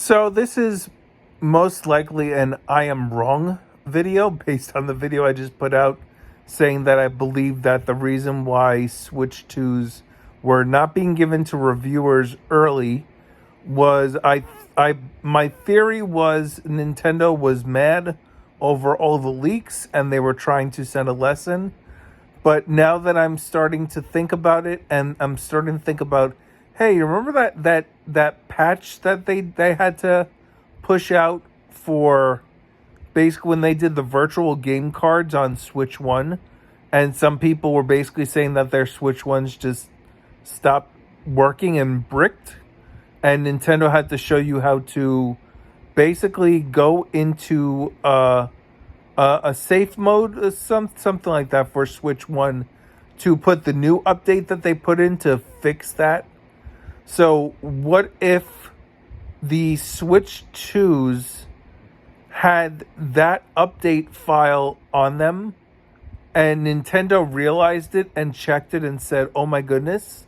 So this is most likely an I am wrong video based on the video I just put out saying that I believe that the reason why Switch 2s were not being given to reviewers early was I my theory was Nintendo was mad over all the leaks and they were trying to send a lesson. But now that I'm starting to think about it, and I'm starting to think about, hey, you remember that patch that they had to push out for basically when they did the virtual game cards on Switch One, and some people were basically saying that their Switch Ones just stopped working and bricked, and Nintendo had to show you how to basically go into a safe mode, something like that for Switch One, to put the new update that they put in to fix that. So what if the Switch 2s had that update file on them, and Nintendo realized it and checked it and said, "Oh my goodness,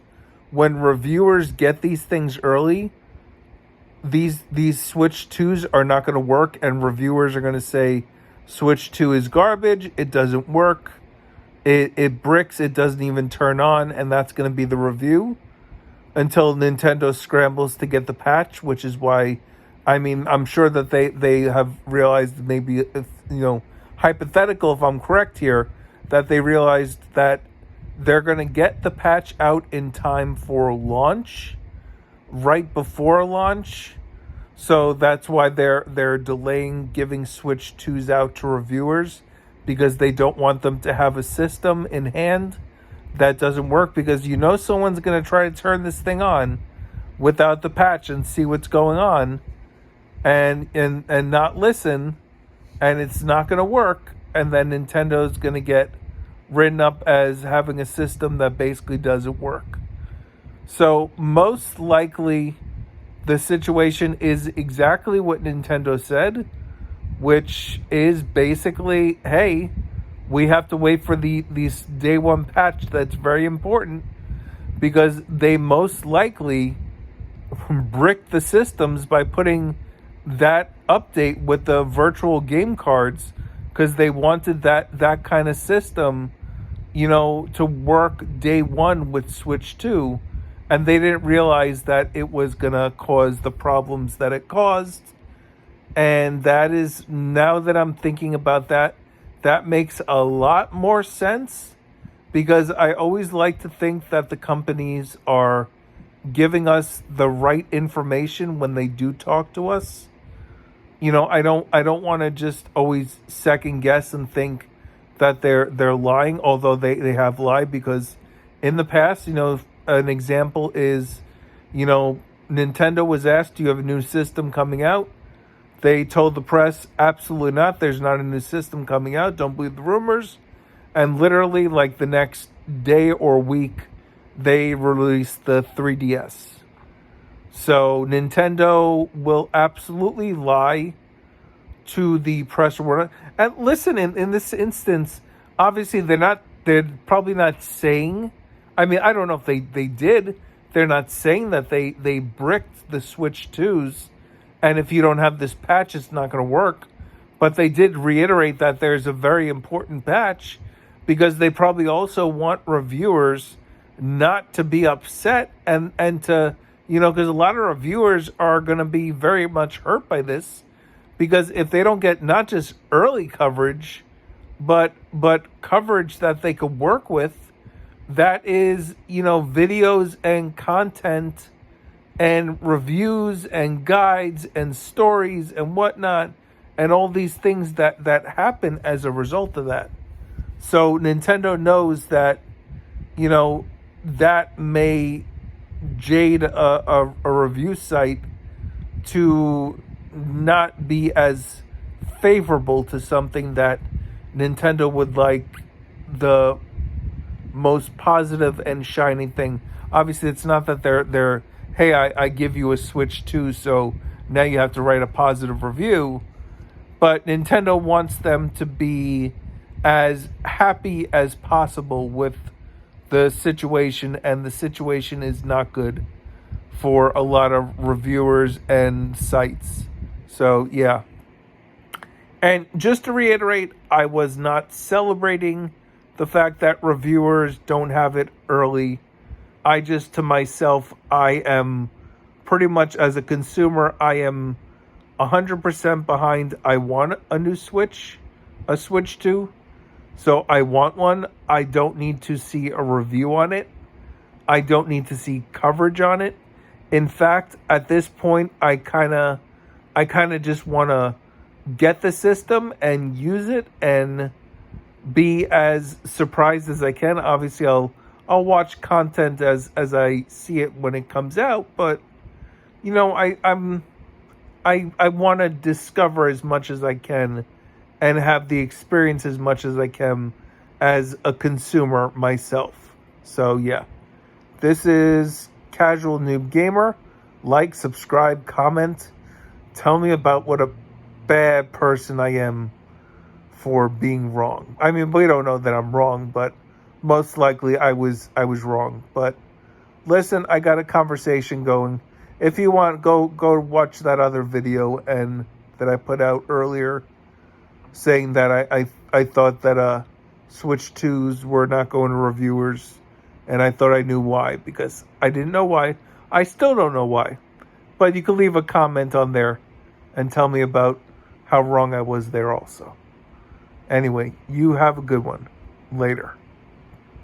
when reviewers get these things early, these Switch 2s are not going to work, and reviewers are going to say Switch 2 is garbage, it doesn't work, it bricks, it doesn't even turn on," and that's going to be the review until Nintendo scrambles to get the patch, which is why, I mean, I'm sure that they have realized, maybe, if, hypothetical, if I'm correct here, that they realized that they're going to get the patch out in time for launch, right before launch. So that's why they're delaying giving Switch 2s out to reviewers, because they don't want them to have a system in hand that doesn't work, because someone's going to try to turn this thing on without the patch and see what's going on and not listen, and it's not going to work, and then Nintendo's going to get written up as having a system that basically doesn't work. So most likely the situation is exactly what Nintendo said, which is basically, hey, we have to wait for these day one patch that's very important, because they most likely bricked the systems by putting that update with the virtual game cards, because they wanted that kind of system, to work day one with Switch 2, and they didn't realize that it was going to cause the problems that it caused. And that is, now that I'm thinking about that, that makes a lot more sense, because I always like to think that the companies are giving us the right information when they do talk to us. I don't want to just always second guess and think that they're lying, although they have lied, because in the past, an example is, Nintendo was asked, "Do you have a new system coming out?" They told the press, "Absolutely not. There's not a new system coming out. Don't believe the rumors." And literally, like the next day or week, they released the 3DS. So Nintendo will absolutely lie to the press. And listen, in this instance, obviously they're probably not saying, I mean, I don't know if they did. They're not saying that they bricked the Switch 2s, and if you don't have this patch, it's not going to work. But they did reiterate that there's a very important patch, because they probably also want reviewers not to be upset and to, because a lot of reviewers are going to be very much hurt by this, because if they don't get not just early coverage, but coverage that they could work with, that is, videos and content and reviews and guides and stories and whatnot, and all these things that happen as a result of that. So Nintendo knows that, that may jade a review site to not be as favorable to something that Nintendo would like the most positive and shining thing. Obviously, it's not that they're hey, I give you a Switch 2, so now you have to write a positive review. But Nintendo wants them to be as happy as possible with the situation, and the situation is not good. for a lot of reviewers and sites. So, yeah. And just to reiterate, I was not celebrating the fact that reviewers don't have it early. I just, to myself, I am pretty much, as a consumer, I am 100% behind. I want a new Switch, a Switch 2. So I want one. I don't need to see a review on it. I don't need to see coverage on it. In fact, at this point, I kind of just want to get the system and use it and be as surprised as I can. Obviously, I'll watch content as I see it when it comes out, but you know, I want to discover as much as I can and have the experience as much as I can as a consumer myself. So yeah, this is Casual Noob Gamer. Like, subscribe, comment. Tell me about what a bad person I am for being wrong. I mean, we don't know that I'm wrong, but most likely I was wrong. But listen, I got a conversation going. If you want, go watch that other video and that I put out earlier, saying that I thought that Switch 2s were not going to reviewers, and I thought I knew why, because I didn't know why. I still don't know why. But you can leave a comment on there and tell me about how wrong I was there also. Anyway, you have a good one. Later.